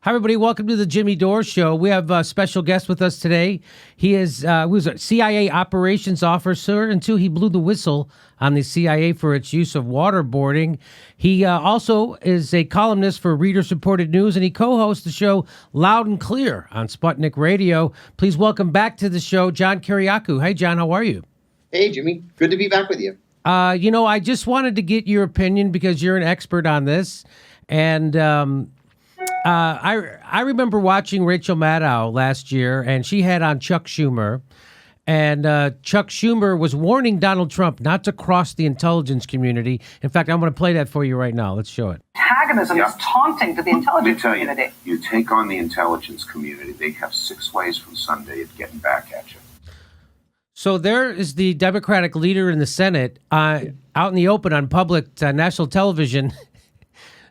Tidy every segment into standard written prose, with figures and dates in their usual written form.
Hi, everybody. Welcome to the Jimmy Dore Show. We have a special guest with us today. He was a CIA operations officer until he blew the whistle on the CIA for its use of waterboarding. He also is a columnist for Reader-Supported News, and he co-hosts the show Loud and Clear on Sputnik Radio. Please welcome back to the show, John Kiriakou. Hey, John, how are you? Hey, Jimmy. Good to be back with you. I just wanted to get your opinion because you're an expert on this. And I remember watching Rachel Maddow last year, and she had on Chuck Schumer. And Chuck Schumer was warning Donald Trump not to cross the intelligence community. In fact, I'm going to play that for you right now. Let's show it. Antagonism is taunting to the intelligence community. You take on the intelligence community, they have 6 ways from Sunday of getting back at you. So there is the Democratic leader in the Senate out in the open on public national television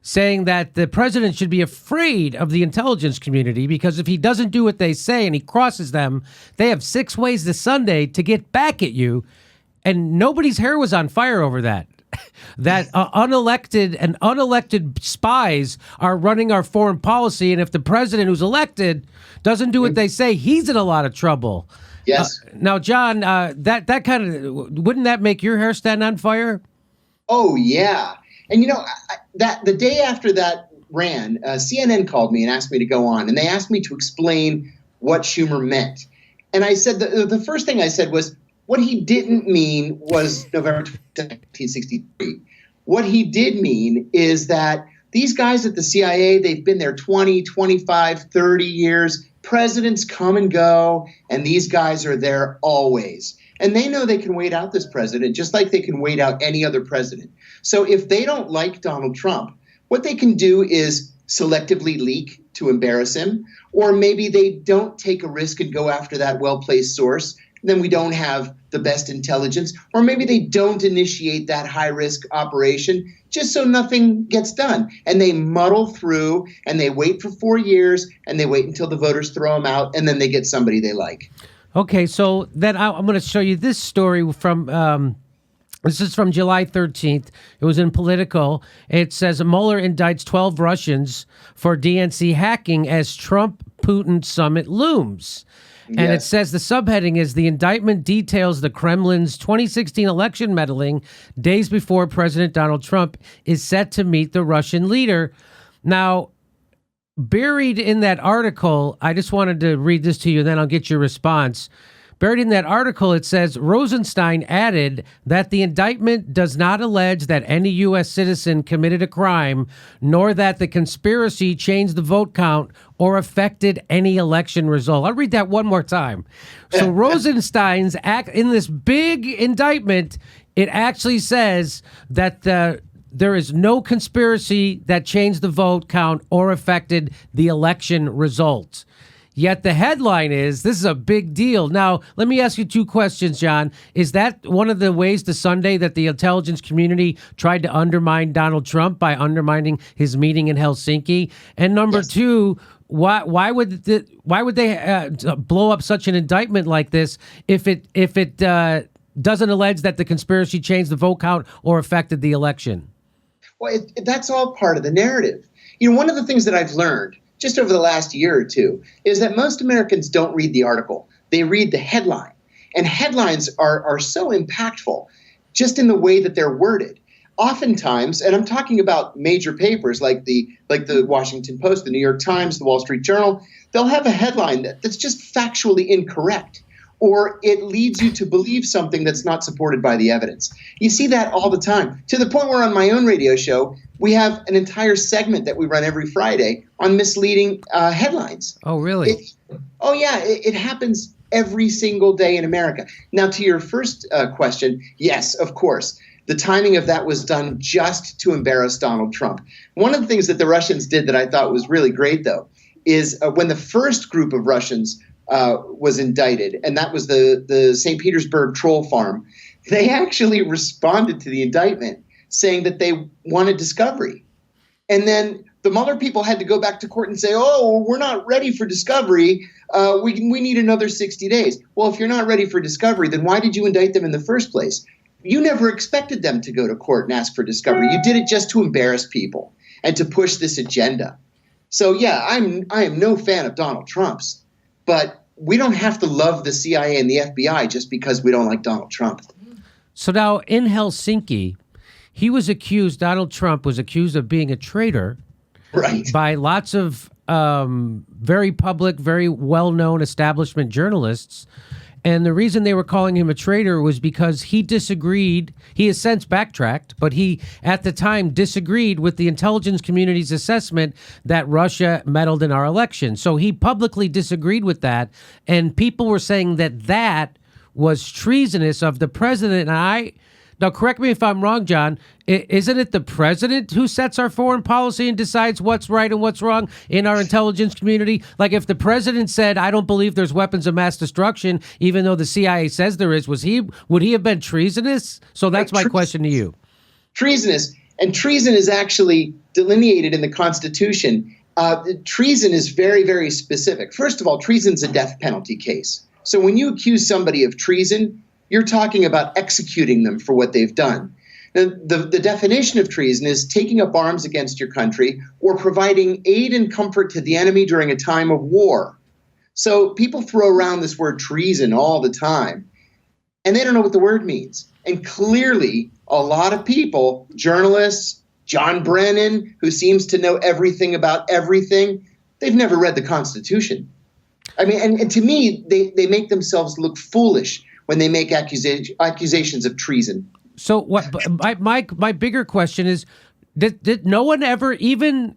saying that the president should be afraid of the intelligence community because if he doesn't do what they say and he crosses them, they have 6 ways this Sunday to get back at you. And nobody's hair was on fire over that. That unelected spies are running our foreign policy. And if the president who's elected doesn't do what they say, he's in a lot of trouble. Yes. Now, John, that kind of, wouldn't that make your hair stand on fire? Oh, yeah. And, that the day after that ran, CNN called me and asked me to go on. And they asked me to explain what Schumer meant. And I said, the first thing I said was, what he didn't mean was November 1963. What he did mean is that these guys at the CIA, they've been there 20, 25, 30 years. Presidents come and go, and these guys are there always. And they know they can wait out this president just like they can wait out any other president. So if they don't like Donald Trump, what they can do is selectively leak to embarrass him, or maybe they don't take a risk and go after that well-placed source. Then we don't have the best intelligence, or maybe they don't initiate that high-risk operation just so nothing gets done. And they muddle through, and they wait for 4 years, and they wait until the voters throw them out, and then they get somebody they like. Okay, so then I'm going to show you this story from this is from July 13th. It was in Politico. It says Mueller indicts 12 Russians for DNC hacking as Trump-Putin summit looms. And It says the subheading is the indictment details the Kremlin's 2016 election meddling days before President Donald Trump is set to meet the Russian leader. Now, buried in that article, I just wanted to read this to you, and then I'll get your response. Buried in that article, it says Rosenstein added that the indictment does not allege that any U.S. citizen committed a crime, nor that the conspiracy changed the vote count or affected any election result. I'll read that one more time. So Rosenstein's in this big indictment, it actually says that there is no conspiracy that changed the vote count or affected the election result. Yet the headline is, this is a big deal. Now, let me ask you 2 questions, John. Is that one of the ways this Sunday that the intelligence community tried to undermine Donald Trump by undermining his meeting in Helsinki? And number 2, why would they blow up such an indictment like this if it doesn't allege that the conspiracy changed the vote count or affected the election? Well, that's all part of the narrative. One of the things that I've learned just over the last year or two is that most Americans don't read the article. They read the headline. And headlines are so impactful just in the way that they're worded. Oftentimes, and I'm talking about major papers like the Washington Post, the New York Times, the Wall Street Journal, they'll have a headline that's just factually incorrect, or it leads you to believe something that's not supported by the evidence. You see that all the time, to the point where on my own radio show, we have an entire segment that we run every Friday on misleading headlines. Oh, really? It happens every single day in America. Now, to your first question, yes, of course. The timing of that was done just to embarrass Donald Trump. One of the things that the Russians did that I thought was really great, though, is when the first group of Russians was indicted, and that was the St. Petersburg troll farm, they actually responded to the indictment saying that they wanted discovery. And then the Mueller people had to go back to court and say, oh, we're not ready for discovery. We need another 60 days. Well, if you're not ready for discovery, then why did you indict them in the first place? You never expected them to go to court and ask for discovery. You did it just to embarrass people and to push this agenda. So yeah, I am no fan of Donald Trump's, but we don't have to love the CIA and the FBI just because we don't like Donald Trump. So now in Helsinki, Donald Trump was accused of being a traitor, Right. by lots of very public, very well-known establishment journalists. And the reason they were calling him a traitor was because he disagreed. He has since backtracked, but he, at the time, disagreed with the intelligence community's assessment that Russia meddled in our election. So he publicly disagreed with that. And people were saying that that was treasonous of the president. And now, correct me if I'm wrong, John. Isn't it the president who sets our foreign policy and decides what's right and what's wrong in our intelligence community? Like if the president said, I don't believe there's weapons of mass destruction, even though the CIA says there is, would he have been treasonous? So that's my question to you. Treasonous. And treason is actually delineated in the Constitution. Treason is very, very specific. First of all, treason's a death penalty case. So when you accuse somebody of treason, you're talking about executing them for what they've done. Now, the definition of treason is taking up arms against your country or providing aid and comfort to the enemy during a time of war. So people throw around this word treason all the time, and they don't know what the word means. And clearly, a lot of people, journalists, John Brennan, who seems to know everything about everything, they've never read the Constitution. I mean, and to me, they make themselves look foolish when they make accusations of treason. So what? My bigger question is, did no one ever even,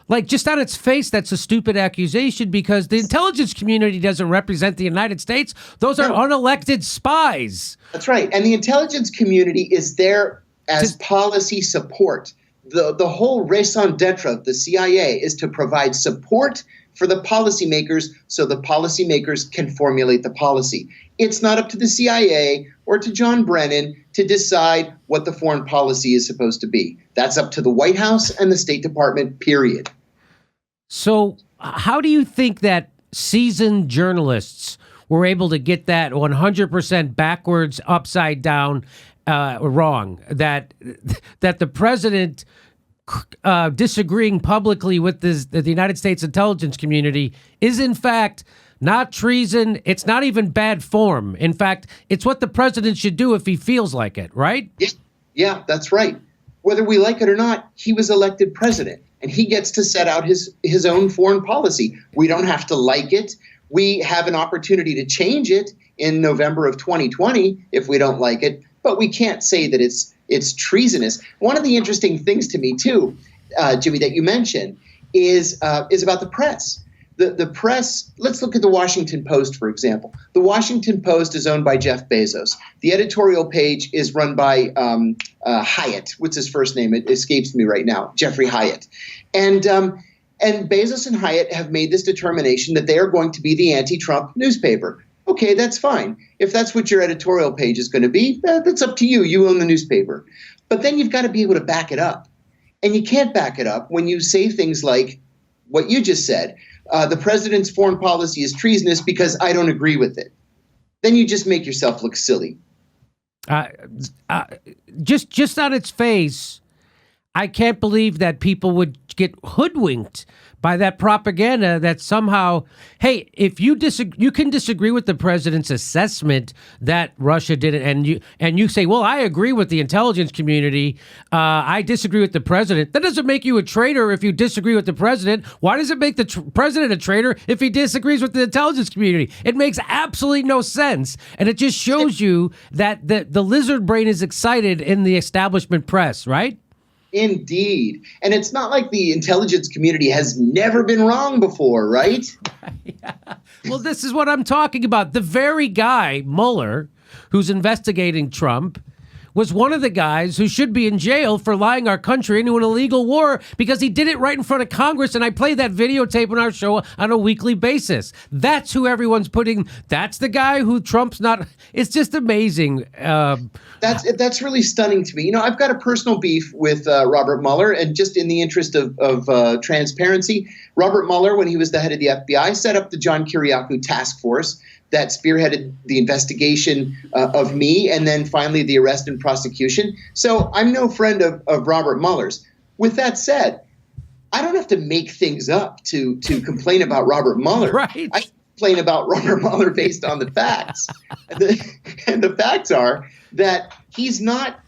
like, just on its face, that's a stupid accusation because the intelligence community doesn't represent the United States. Those are unelected spies. That's right. And the intelligence community is there as policy support. The whole raison d'etre of the CIA is to provide support for the policymakers so the policymakers can formulate the policy. It's not up to the CIA or to John Brennan to decide what the foreign policy is supposed to be. That's up to the White House and the State Department, period. So how do you think that seasoned journalists were able to get that 100% backwards, upside down, wrong? That the president disagreeing publicly with the United States intelligence community is in fact not treason. It's not even bad form. In fact, it's what the president should do if he feels like it, right? Yeah, that's right. Whether we like it or not, he was elected president and he gets to set out his own foreign policy. We don't have to like it. We have an opportunity to change it in November of 2020 if we don't like it, but we can't say that it's treasonous. One of the interesting things to me too, Jimmy, that you mentioned is about the press. The press, let's look at the Washington Post, for example. The Washington Post is owned by Jeff Bezos. The editorial page is run by Hyatt. What's his first name? It escapes me right now. Jeffrey Hyatt. And Bezos and Hyatt have made this determination that they are going to be the anti-Trump newspaper. Okay, that's fine. If that's what your editorial page is going to be, that's up to you. You own the newspaper. But then you've got to be able to back it up. And you can't back it up when you say things like what you just said. The president's foreign policy is treasonous because I don't agree with it. Then you just make yourself look silly. Just on its face, I can't believe that people would get hoodwinked by that propaganda that somehow, hey, if you can disagree with the president's assessment that Russia did it, and you say, well, I agree with the intelligence community, I disagree with the president. That doesn't make you a traitor if you disagree with the president. Why does it make the president a traitor if he disagrees with the intelligence community? It makes absolutely no sense, and it just shows you that the lizard brain is excited in the establishment press, right? Indeed. And it's not like the intelligence community has never been wrong before, right? Yeah. Well, this is what I'm talking about. The very guy, Mueller, who's investigating Trump, was one of the guys who should be in jail for lying our country into an illegal war because he did it right in front of Congress, and I play that videotape on our show on a weekly basis. That's who everyone's putting. That's the guy who Trump's not. It's just amazing. That's really stunning to me. You know, I've got a personal beef with Robert Mueller, and just in the interest of transparency, Robert Mueller, when he was the head of the FBI, set up the John Kiriakou task force that spearheaded the investigation of me and then finally the arrest and prosecution. So I'm no friend of Robert Mueller's. With that said, I don't have to make things up to complain about Robert Mueller. Right. I complain about Robert Mueller based on the facts. And the facts are that he's not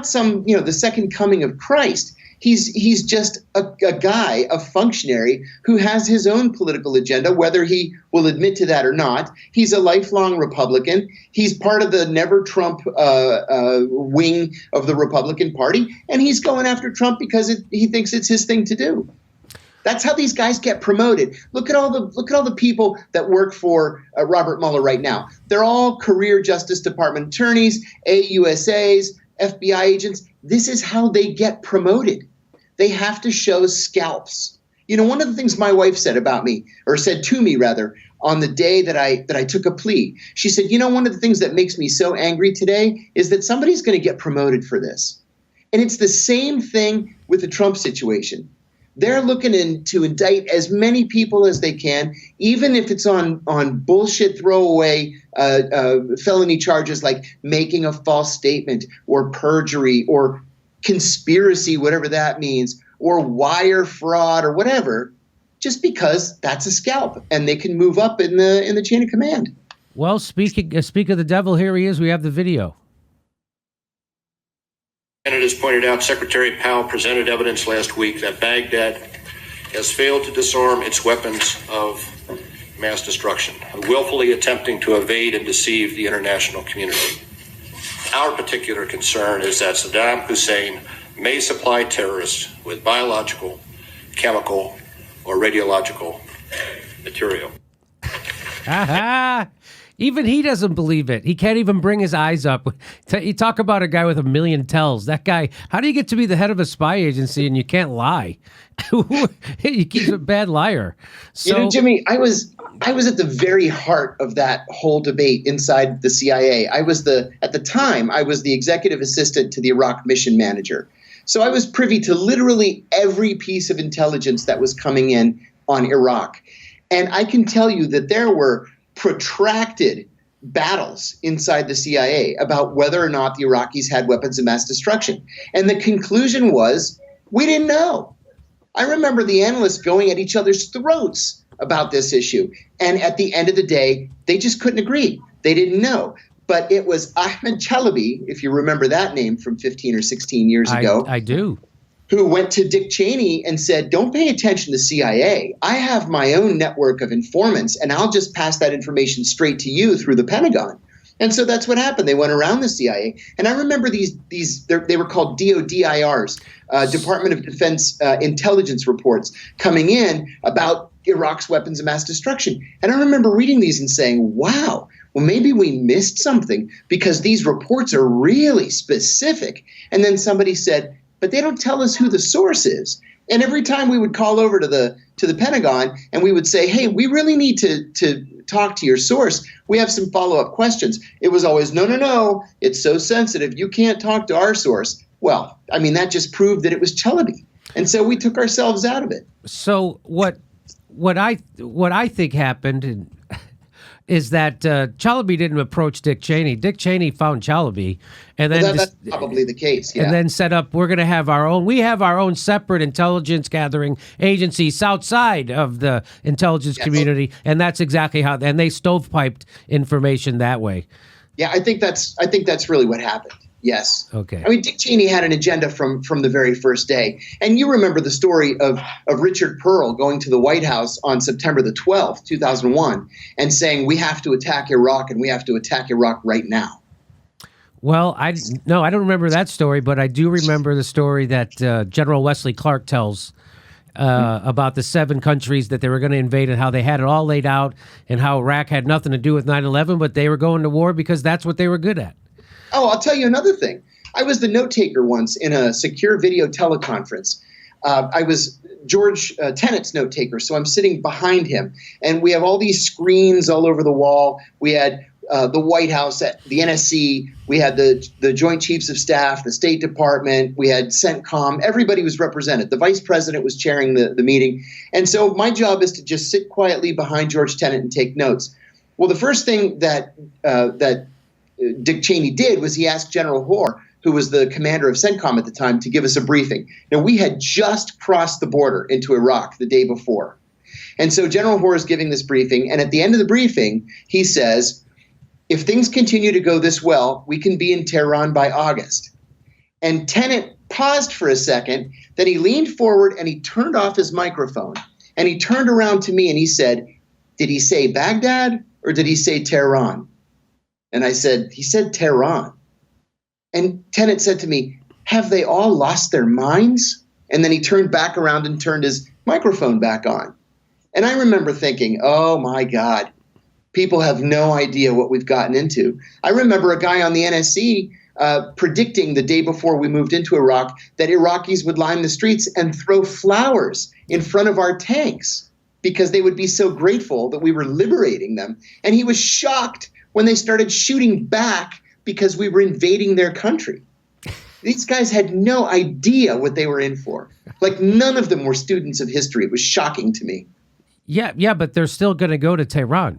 some, the second coming of Christ. He's just a guy, a functionary who has his own political agenda, whether he will admit to that or not. He's a lifelong Republican. He's part of the Never Trump wing of the Republican Party, and he's going after Trump because he thinks it's his thing to do. That's how these guys get promoted. Look at all the people that work for Robert Mueller right now. They're all career Justice Department attorneys, AUSAs, FBI agents. This is how they get promoted. They have to show scalps. One of the things my wife said about me, or said to me rather, on the day that I took a plea, she said, one of the things that makes me so angry today is that somebody's going to get promoted for this. And it's the same thing with the Trump situation. They're looking to indict as many people as they can, even if it's on bullshit throwaway felony charges like making a false statement or perjury or conspiracy, whatever that means, or wire fraud or whatever, just because that's a scalp and they can move up in the chain of command. Well, speak of the devil, here he is. We have the video. And it has pointed out, Secretary Powell presented evidence last week that Baghdad has failed to disarm its weapons of mass destruction, willfully attempting to evade and deceive the international community. Our particular concern is that Saddam Hussein may supply terrorists with biological, chemical, or radiological material. Even he doesn't believe it. He can't even bring his eyes up. You talk about a guy with a million tells. That guy, how do you get to be the head of a spy agency and you can't lie? He's a bad liar. So, Jimmy, I was at the very heart of that whole debate inside the CIA. At the time, I was the executive assistant to the Iraq mission manager. So I was privy to literally every piece of intelligence that was coming in on Iraq. And I can tell you that there were protracted battles inside the CIA about whether or not the Iraqis had weapons of mass destruction. And the conclusion was, we didn't know. I remember the analysts going at each other's throats about this issue. And at the end of the day, they just couldn't agree. They didn't know. But it was Ahmed Chalabi, if you remember that name from 15 or 16 years ago. I do. Who went to Dick Cheney and said, don't pay attention to CIA. I have my own network of informants, and I'll just pass that information straight to you through the Pentagon. And so that's what happened. They went around the CIA. And I remember they were called DODIRs, Department of Defense intelligence reports coming in about Iraq's weapons of mass destruction. And I remember reading these and saying, wow, well, maybe we missed something because these reports are really specific. And then somebody said, but they don't tell us who the source is. And every time we would call over to the Pentagon and we would say, hey, we really need to talk to your source. We have some follow-up questions. It was always, no, it's so sensitive. You can't talk to our source. Well, I mean, that just proved that it was Chalabi. And so we took ourselves out of it. So what I think happened is that Chalabi didn't approach Dick Cheney. Dick Cheney found Chalabi, and then that's probably the case. Yeah. And then set up. We're going to have our own. We have our own separate intelligence gathering agencies outside of the intelligence community, and that's exactly how. And they stovepiped information that way. Yeah, I think that's really what happened. Yes. Okay. I mean, Dick Cheney had an agenda from the very first day. And you remember the story of Richard Pearl going to the White House on September the 12th, 2001, and saying, we have to attack Iraq and we have to attack Iraq right now. Well, I don't remember that story, but I do remember the story that General Wesley Clark tells about the 7 countries that they were going to invade and how they had it all laid out and how Iraq had nothing to do with 9/11, but they were going to war because that's what they were good at. Oh, I'll tell you another thing. I was the note taker once in a secure video teleconference. I was George Tenet's note taker, so I'm sitting behind him. And we have all these screens all over the wall. We had the White House, the NSC. We had the Joint Chiefs of Staff, the State Department. We had CENTCOM. Everybody was represented. The Vice President was chairing the meeting. And so my job is to just sit quietly behind George Tenet and take notes. Well, the first thing that Dick Cheney did was he asked General Hoare, who was the commander of CENTCOM at the time, to give us a briefing. Now, we had just crossed the border into Iraq the day before. And so General Hoare is giving this briefing, and at the end of the briefing, he says, if things continue to go this well, we can be in Tehran by August. And Tenet paused for a second, then he leaned forward and he turned off his microphone. And he turned around to me and he said, did he say Baghdad or did he say Tehran? And I said, he said Tehran. And Tenet said to me, have they all lost their minds? And then he turned back around and turned his microphone back on. And I remember thinking, oh my God, people have no idea what we've gotten into. I remember a guy on the NSC predicting the day before we moved into Iraq that Iraqis would line the streets and throw flowers in front of our tanks because they would be so grateful that we were liberating them. And he was shocked when they started shooting back because we were invading their country. These guys had no idea what they were in for. Like, none of them were students of history. It was shocking to me. Yeah, but they're still going to go to Tehran.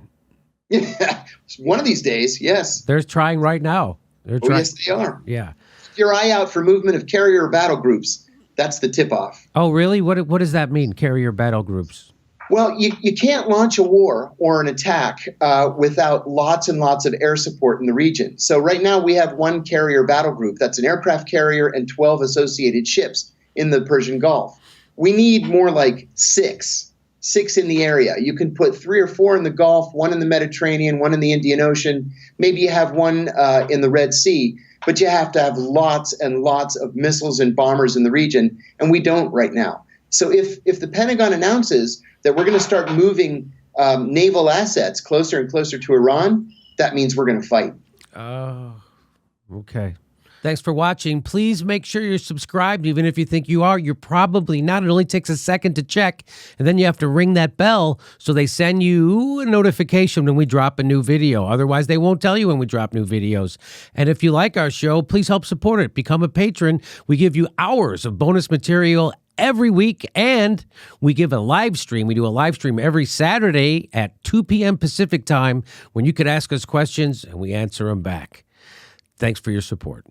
Yeah, one of these days, yes. They're trying right now. Yes, they are. Yeah. Keep your eye out for movement of carrier battle groups. That's the tip-off. Oh, really? What does that mean, carrier battle groups? Well, you can't launch a war or an attack without lots and lots of air support in the region. So right now we have one carrier battle group. That's an aircraft carrier and 12 associated ships in the Persian Gulf. We need more like six in the area. You can put 3 or 4 in the Gulf, 1 in the Mediterranean, 1 in the Indian Ocean. Maybe you have 1 in the Red Sea, but you have to have lots and lots of missiles and bombers in the region, and we don't right now. So if the Pentagon announces that we're going to start moving naval assets closer and closer to Iran, that means we're going to fight. Oh, okay. Thanks for watching. Please make sure you're subscribed. Even if you think you are, you're probably not. It only takes a second to check, and then you have to ring that bell so they send you a notification when we drop a new video. Otherwise, they won't tell you when we drop new videos. And if you like our show, please help support it. Become a patron. We give you hours of bonus material every week, and we give a live stream. We do a live stream every Saturday at 2 p.m. Pacific time when you could ask us questions and we answer them back. Thanks for your support.